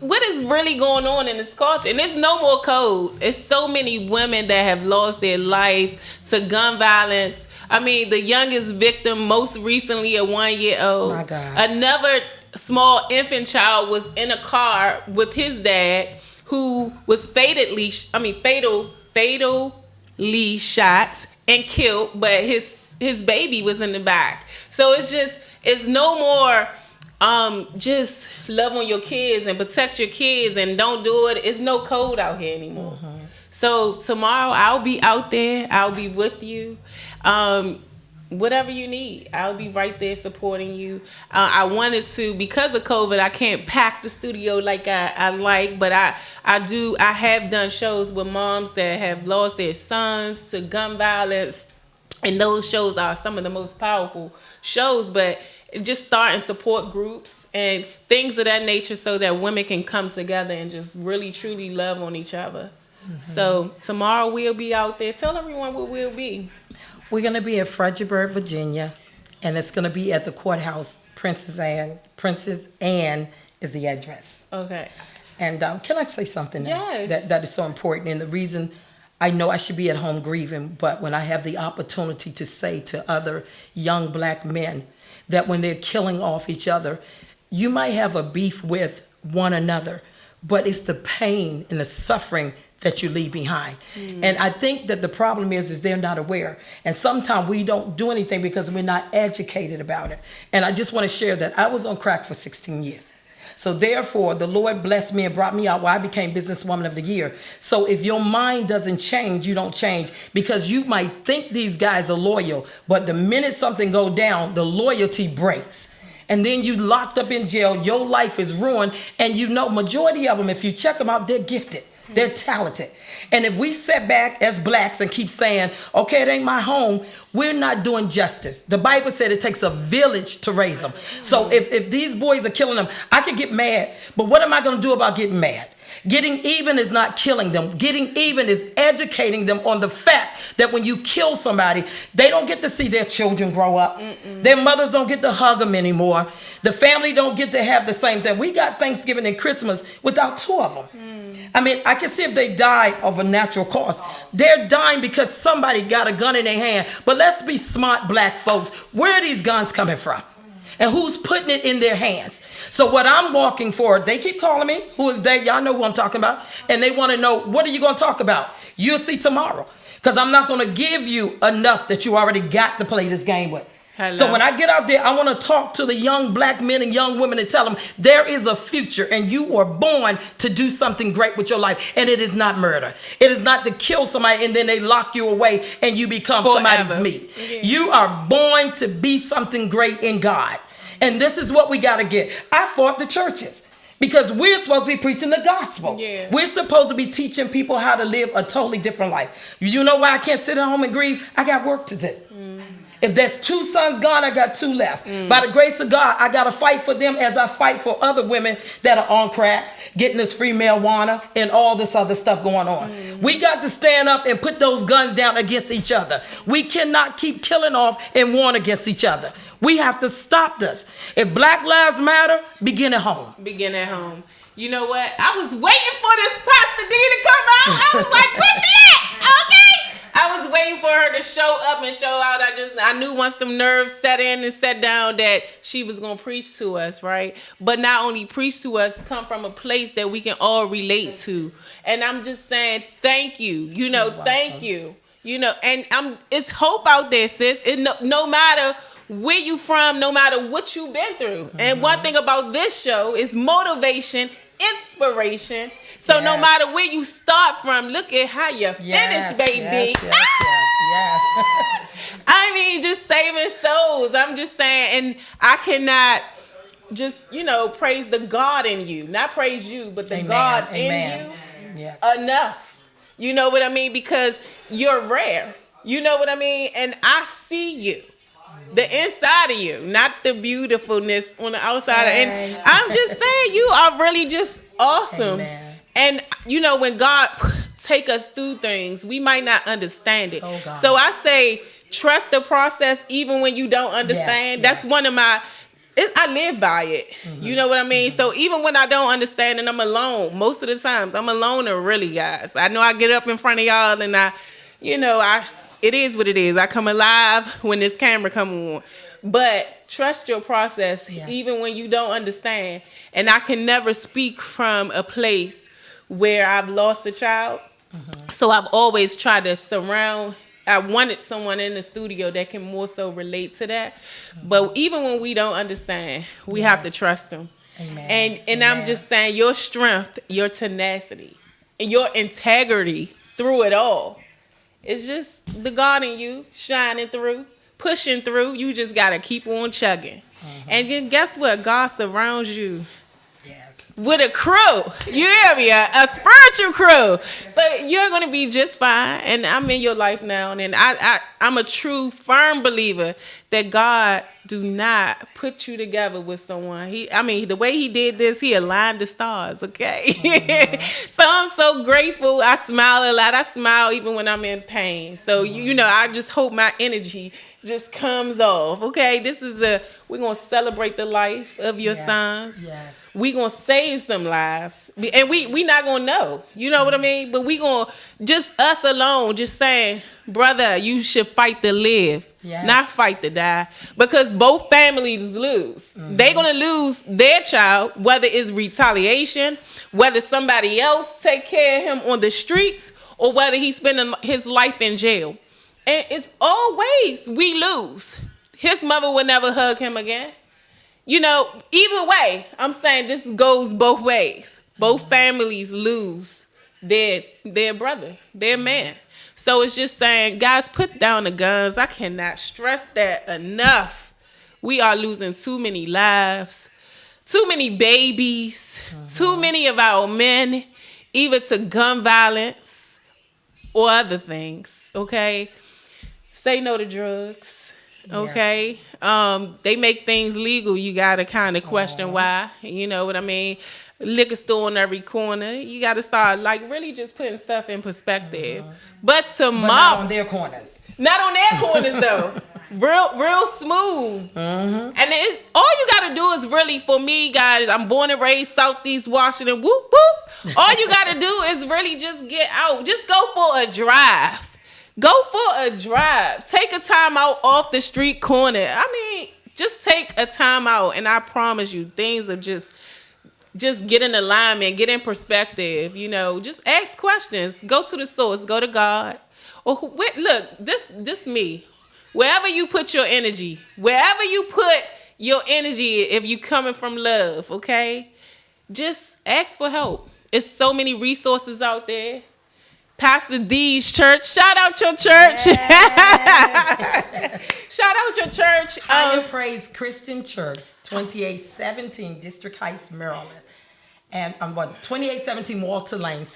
[SPEAKER 1] what is really going on in this culture? And there's no more code. It's so many women that have lost their life to gun violence. I mean, the youngest victim most recently, a 1-year-old.
[SPEAKER 6] My God.
[SPEAKER 1] Another small infant child was in a car with his dad, who was fatally shot and killed, but his baby was in the back. So it's just, It's no more just love on your kids and protect your kids and don't do it. It's no code out here anymore. So tomorrow I'll be out there. I'll be with you. Whatever you need, I'll be right there supporting you. I wanted to, because of COVID, I can't pack the studio like I like, but I have done shows with moms that have lost their sons to gun violence, and those shows are some of the most powerful shows. But just starting support groups and things of that nature so that women can come together and just really truly love on each other. So tomorrow we'll be out there. Tell everyone where we'll be.
[SPEAKER 6] We're going to be at Fredericksburg, Virginia, and it's going to be at the courthouse. Princess Anne is the address.
[SPEAKER 1] Okay.
[SPEAKER 6] And can I say something now?
[SPEAKER 1] Yes.
[SPEAKER 6] That is so important? And the reason I know I should be at home grieving, but when I have the opportunity to say to other young black men that when they're killing off each other, you might have a beef with one another, but it's the pain and the suffering that you leave behind. And I think that the problem is they're not aware. And sometimes we don't do anything because we're not educated about it. And I just want to share that I was on crack for 16 years. So therefore, the Lord blessed me and brought me out where I became Businesswoman of the Year. So if your mind doesn't change, you don't change, because you might think these guys are loyal, but the minute something go down, the loyalty breaks. And then you locked up in jail, your life is ruined. And you know, majority of them, if you check them out, they're gifted. They're talented. And if we sit back as blacks and keep saying, okay, it ain't my home, we're not doing justice. The Bible said it takes a village to raise them. So if these boys are killing them, I could get mad. But what am I going to do about getting mad? Getting even is not killing them. Getting even is educating them on the fact that when you kill somebody, they don't get to see their children grow up. Their mothers don't get to hug them anymore. The family don't get to have the same thing. We got Thanksgiving and Christmas without two of them. I mean, I can see if they die of a natural cause. They're dying because somebody got a gun in their hand. But let's be smart black folks. Where are these guns coming from? And who's putting it in their hands? So what I'm walking for, they keep calling me. Who is they? Y'all know who I'm talking about. And they want to know, what are you going to talk about? You'll see tomorrow. Because I'm not going to give you enough that you already got to play this game with.
[SPEAKER 1] Hello.
[SPEAKER 6] So when I get out there, I want to talk to the young black men and young women and tell them there is a future and you were born to do something great with your life. And it is not murder. It is not to kill somebody and then they lock you away and you become somebody's meat. Yeah. You are born to be something great in God. And this is what we got to get. I fought the churches because we're supposed to be preaching the gospel. Yeah. We're supposed to be teaching people how to live a totally different life. You know why I can't sit at home and grieve? I got work to do. If there's 2 sons gone, I got 2 left. By the grace of God, I got to fight for them as I fight for other women that are on crack, getting this free marijuana and all this other stuff going on. We got to stand up and put those guns down against each other. We cannot keep killing off and warring against each other. We have to stop this. If Black Lives Matter, begin at home.
[SPEAKER 1] Begin at home. You know what? I was waiting for this Pastor D to come out. I was like, where's she at? Okay. I was waiting for her to show up and show out. I knew once them nerves set in and set down that she was going to preach to us, right? But not only preach to us, come from a place that we can all relate to. And I'm just saying, thank you. You know, thank you. You know, and it's hope out there, sis. No matter where you from, no matter what you've been through. And one thing about this show is motivation, inspiration. So no matter where you start from, look at how you finish, baby.
[SPEAKER 6] Yes.
[SPEAKER 1] I mean, just saving souls. I'm just saying, and I cannot just, praise the God in you. Not praise you, but the God in you enough. You know what I mean? Because you're rare. You know what I mean? And I see you. The inside of you, not the beautifulness on the outside. And I'm just saying, you are really just awesome. Amen. And when God take us through things, we might not understand it. Oh, so I say, trust the process even when you don't understand. That's one of my, I live by it. You know what I mean? So even when I don't understand and I'm alone, most of the times I'm a loner, really, guys. I know I get up in front of y'all and it is what it is. I come alive when this camera come on. But trust your process even when you don't understand. And I can never speak from a place where I've lost a child. So I've always tried to surround I wanted someone in the studio that can more so relate to that. But even when we don't understand, we have to trust them.
[SPEAKER 6] Amen.
[SPEAKER 1] And I'm just saying, your strength, your tenacity, and your integrity through it all, it's just the God in you shining through, pushing through. You just gotta keep on chugging. And then guess what? God surrounds you with a crew. You hear me? A spiritual crew. So you're going to be just fine. And I'm in your life now. And I'm a true, firm believer that God do not put you together with someone. The way he did this, he aligned the stars, okay? So I'm so grateful. I smile a lot. I smile even when I'm in pain. So, I just hope my energy just comes off, okay? We're going to celebrate the life of your sons.
[SPEAKER 6] Yes.
[SPEAKER 1] We gonna save some lives, and we not gonna know. You know what I mean? But we gonna just us alone, just saying, brother, you should fight to live, not fight to die, because both families lose. They gonna lose their child, whether it's retaliation, whether somebody else take care of him on the streets, or whether he's spending his life in jail. And it's always we lose. His mother will never hug him again. Either way, I'm saying this goes both ways. Both families lose their brother, their man. So it's just saying, guys, put down the guns. I cannot stress that enough. We are losing too many lives, too many babies, too many of our men, either to gun violence or other things, okay? Say no to drugs. Okay. They make things legal. You gotta kind of question why. You know what I mean? Liquor store on every corner. You gotta start really just putting stuff in perspective. But tomorrow,
[SPEAKER 6] not on their corners.
[SPEAKER 1] Not on their corners though. Real smooth. And all you gotta do is really, for me, guys, I'm born and raised Southeast Washington. Whoop whoop. All you gotta do is really just get out. Just go for a drive. Go for a drive. Take a time out off the street corner. Just take a time out, and I promise you, things will just get in alignment, get in perspective. Just ask questions. Go to the source. Go to God. Look, this me. Wherever you put your energy, if you coming from love, okay, just ask for help. It's so many resources out there. Pastor D's church. Shout out your church. Shout out your church.
[SPEAKER 6] Higher Praise Christian Church, 2817 District Heights, Maryland. And 2817 Walter Lane,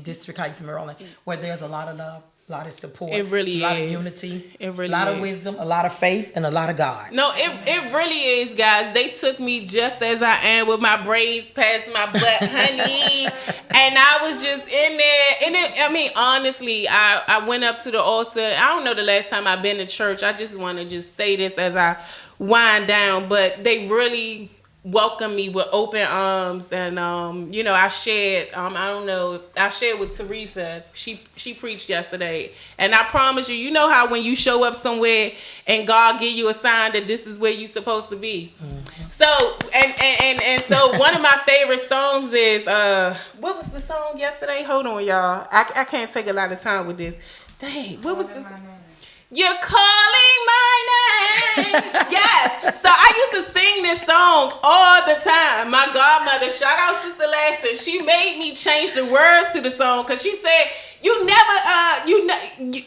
[SPEAKER 6] District Heights, Maryland, where there's a lot of love, a lot of support,
[SPEAKER 1] it really
[SPEAKER 6] a lot
[SPEAKER 1] is.
[SPEAKER 6] of unity,
[SPEAKER 1] it really
[SPEAKER 6] a lot
[SPEAKER 1] is.
[SPEAKER 6] of wisdom, a lot of faith, and a lot of God.
[SPEAKER 1] No, it really is, guys. They took me just as I am with my braids past my butt, honey. And I was just in there. And honestly, I went up to the altar. I don't know the last time I've been to church. I just want to just say this as I wind down. But they really welcomed me with open arms. And, I shared, I shared with Teresa. She preached yesterday. And I promise you, you know how when you show up somewhere and God give you a sign that this is where you're supposed to be. So, and so one of my favorite songs is, what was the song yesterday? Hold on, y'all. I can't take a lot of time with this. Dang, what was this? You're calling my name. Yes. So I used to sing this song all the time. My godmother, shout out Sister Lassie, she made me change the words to the song because she said,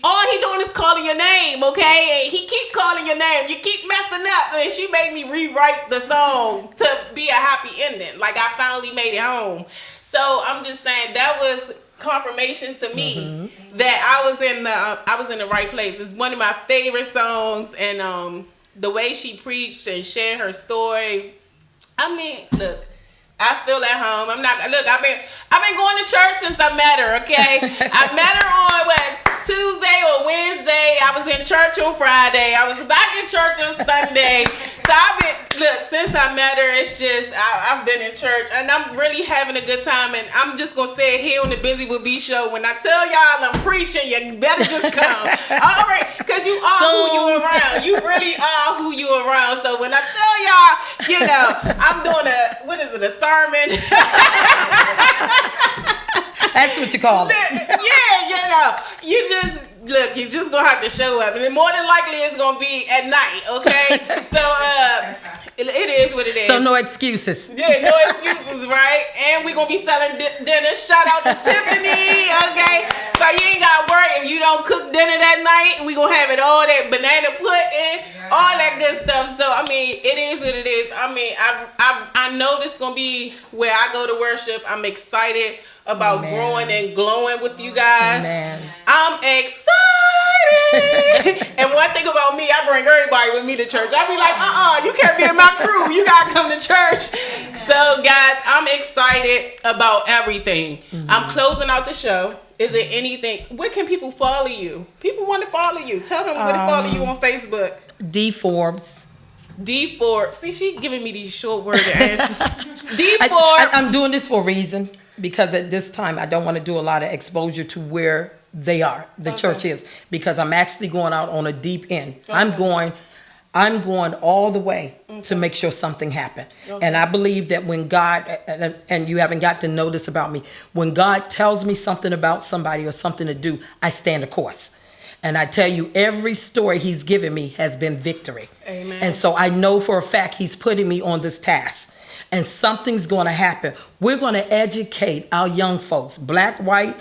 [SPEAKER 1] all he doing is calling your name, okay? And he keep calling your name. You keep messing up. And she made me rewrite the song to be a happy ending. Like I finally made it home. So I'm just saying that was confirmation to me that I was in the right place. It's one of my favorite songs, and the way she preached and shared her story. Look, I feel at home. I've been going to church since I met her, okay? I met her on Tuesday or Wednesday. I was in church on Friday. I was back in church on Sunday. So since I met her, it's just, I've been in church and I'm really having a good time. And I'm just going to say it here on the Buzy With B show. When I tell y'all I'm preaching, you better just come. All right, because you are who you around. You really are who you around. So when I tell y'all, I'm doing a sermon.
[SPEAKER 6] That's what you call it.
[SPEAKER 1] Yeah, look, you're just gonna have to show up, and then more than likely it's gonna be at night. Okay, so it is what it is.
[SPEAKER 6] So no excuses.
[SPEAKER 1] Yeah, no excuses, right? And we're gonna be selling dinner. Shout out to Tiffany, okay? So you ain't gotta worry if you don't cook dinner that night. We gonna have it all that banana pudding, all that good stuff. So I mean, it is what it is. I mean, I know this gonna be where I go to worship. I'm excited about growing and glowing with you guys. I'm excited. And one thing about me, I bring everybody with me to church. I be like, you can't be in my crew. You gotta come to church. So guys, I'm excited about everything. I'm closing out the show. Is there anything? Where can people follow you? People want to follow you. Tell them where to follow you on Facebook.
[SPEAKER 6] D Forbes.
[SPEAKER 1] D Forbes. See, she giving me these short word answers. D Forbes.
[SPEAKER 6] I'm doing this for a reason, because at this time I don't want to do a lot of exposure to where they are, the church is, because I'm actually going out on a deep end. I'm going all the way to make sure something happened. And I believe that when God, and you haven't got to know this about me, when God tells me something about somebody or something to do, I stand the course. And I tell you, every story he's given me has been victory.
[SPEAKER 1] Amen.
[SPEAKER 6] And so I know for a fact he's putting me on this task. And something's going to happen. We're going to educate our young folks, black, white,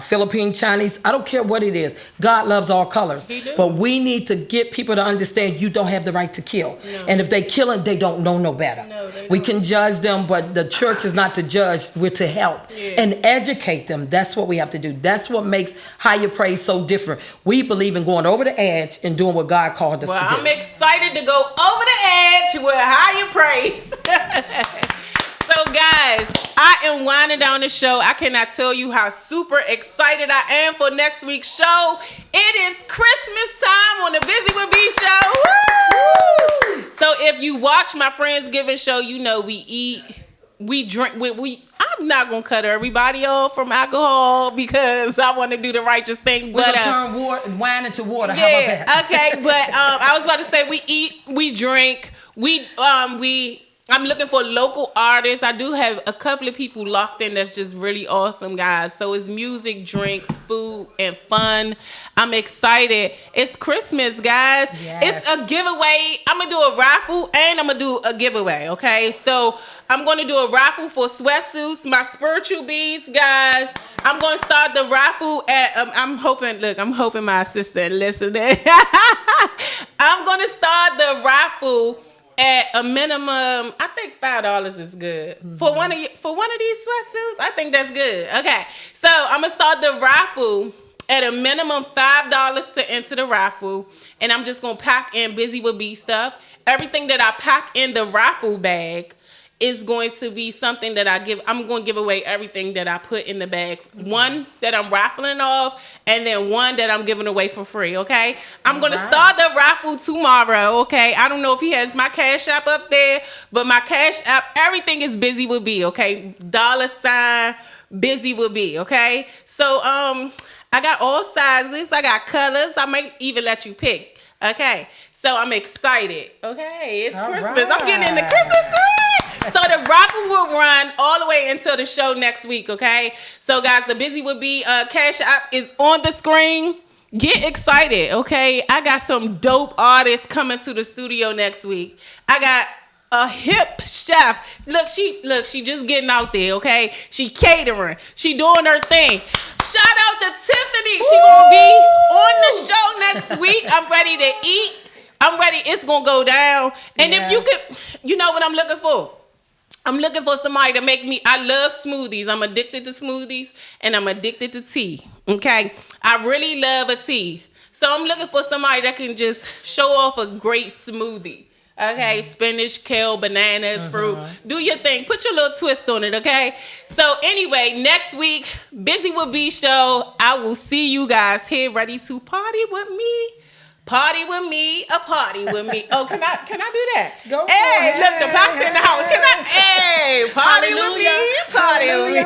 [SPEAKER 6] Philippine, Chinese, I don't care what it is. God loves all colors. But we need to get people to understand you don't have the right to kill. No. And if they kill it, they don't know no better. No, we can judge them, but the church is not to judge. We're to help and educate them. That's what we have to do. That's what makes Higher Praise so different. We believe in going over the edge and doing what God called us to do.
[SPEAKER 1] I'm excited to go over the edge with Higher Praise. So guys, I am winding down the show. I cannot tell you how super excited I am for next week's show. It is Christmas time on the Buzy With B show. Woo! So if you watch my Friendsgiving show, you know we eat, we drink, I'm not going to cut everybody off from alcohol because I want to do the righteous thing.
[SPEAKER 6] We're going to turn wine into water. How about that?
[SPEAKER 1] Okay, but I was about to say we eat, we drink, I'm looking for local artists. I do have a couple of people locked in that's just really awesome, guys. So it's music, drinks, food, and fun. I'm excited. It's Christmas, guys. Yes. It's a giveaway. I'm going to do a raffle and I'm going to do a giveaway, okay? So I'm going to do a raffle for sweatsuits, my spiritual beads, guys. I'm going to start the raffle at, I'm hoping my assistant listening. I'm going to start the raffle at a minimum, I think $5 is good. For one of these sweatsuits, I think that's good. Okay, so I'm gonna start the raffle at a minimum $5 to enter the raffle, and I'm just gonna pack in Buzy With B stuff. Everything that I pack in the raffle bag is going to be something that I'm going to give away everything that I put in the bag. One that I'm raffling off, and then one that I'm giving away for free, okay? I'm going to start the raffle tomorrow, okay? I don't know if he has my Cash App up there, but my Cash App, everything is Buzy With B, okay? $ Buzy With B, okay? So, I got all sizes. I got colors. I might even let you pick, okay? So I'm excited, okay? It's Christmas. Right. I'm getting in the Christmas spirit. So the raffle will run all the way until the show next week, okay? So guys, the Buzy With B Cash App is on the screen. Get excited, okay? I got some dope artists coming to the studio next week. I got a hip chef. Look, she just getting out there, okay? She catering. She doing her thing. Shout out to Tiffany. She gonna be on the show next week. I'm ready to eat. I'm ready. It's going to go down. And if you could, you know what I'm looking for? I'm looking for somebody to make me, I love smoothies. I'm addicted to smoothies and I'm addicted to tea. Okay. I really love a tea. So I'm looking for somebody that can just show off a great smoothie. Okay. Spinach, kale, bananas, fruit. Do your thing. Put your little twist on it. Okay. So anyway, next week, Buzy With B show. I will see you guys here ready to party with me. Party with me, a party with me. Oh, can I do that?
[SPEAKER 6] Go
[SPEAKER 1] hey, look, the pastor in the house. Can I? Hey, party with me, party with me.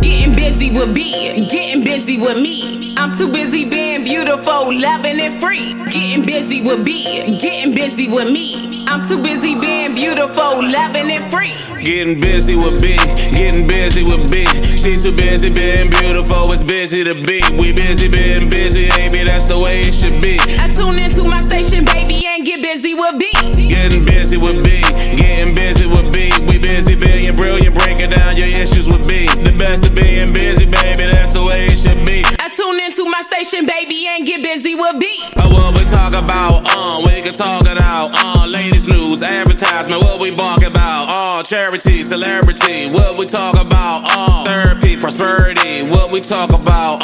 [SPEAKER 1] Getting busy with B, getting busy with me. I'm too busy being beautiful, loving and free. Getting busy with B, getting busy with me. I'm too busy being beautiful, loving and free.
[SPEAKER 2] Getting busy with B, getting busy with B. She too busy being beautiful, it's busy to be. We busy being busy, baby, that's the way it should be.
[SPEAKER 1] I tune into my station, baby, and get busy with B.
[SPEAKER 2] Getting busy with B, getting busy with B. We busy being brilliant, breaking down your issues with B. The best of being busy, baby, that's the way it should be.
[SPEAKER 1] I tune into my station, baby, and get busy with B.
[SPEAKER 2] What we talk about, we can talk it out, latest news, advertisement, what we bark about, charity, celebrity, what we talk about, therapy, prosperity, what we talk about,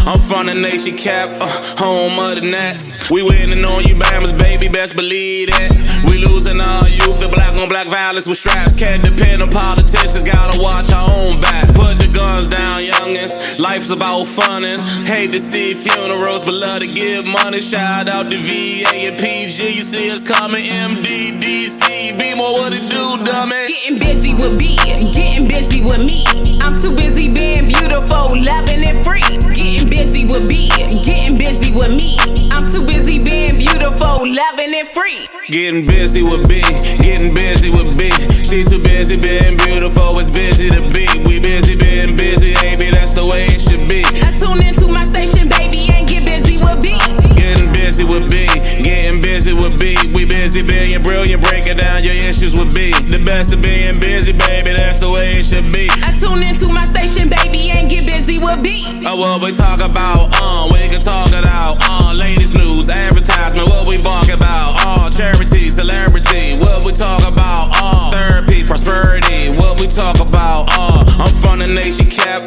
[SPEAKER 2] I'm from the nation cap, home of the Nets. We winning on you Bammers, baby, best believe it. We losing our youth, the black on black violence with straps. Can't depend on politicians, gotta watch our own back. Put the guns down, youngins, life's about funnin'. Hate to see funerals, but love to give money. Shout out to VA and PG, you see us coming, MDDC. Be more what it do, dummy.
[SPEAKER 1] Getting busy with B, getting busy with me. I'm too busy being beautiful, loving and free. Getting busy with B, getting busy with me. I'm too busy being beautiful, loving and free.
[SPEAKER 2] Getting busy with B, getting busy with B. She too busy being beautiful, it's busy to be. We busy being busy, baby, that's the way it should be.
[SPEAKER 1] I tune into my station, baby, and get busy with B.
[SPEAKER 2] Getting busy with B, getting busy with B. We busy being brilliant, breaking down your issues with B. The best of being busy, baby, that's the way it should be.
[SPEAKER 1] I tune into my station, baby, and get busy with B.
[SPEAKER 2] What we talk about, we can talk it out, latest news, advertisement, what we bark about, charity, celebrity, what we talk about, therapy, prosperity, what we talk about, I'm from the nation cap,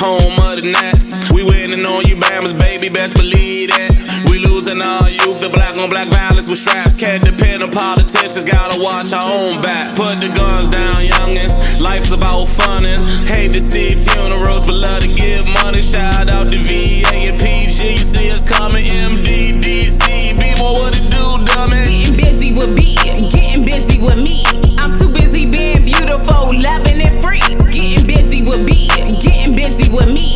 [SPEAKER 2] home of the Nets. We winning on you Bammers, baby, best believe it. We losing our youth, the black on black violence with straps. Can't depend on politicians, gotta watch our own back. Put the guns down, youngins, life's about funnin'. Hate to see funerals, but love to give money. Shout out to VA and PG, you see us coming, MDDC. Be more what it do, dummy.
[SPEAKER 1] Getting busy with B, getting busy with me. I'm too busy being beautiful, loving and free. Getting busy with B, getting busy with me.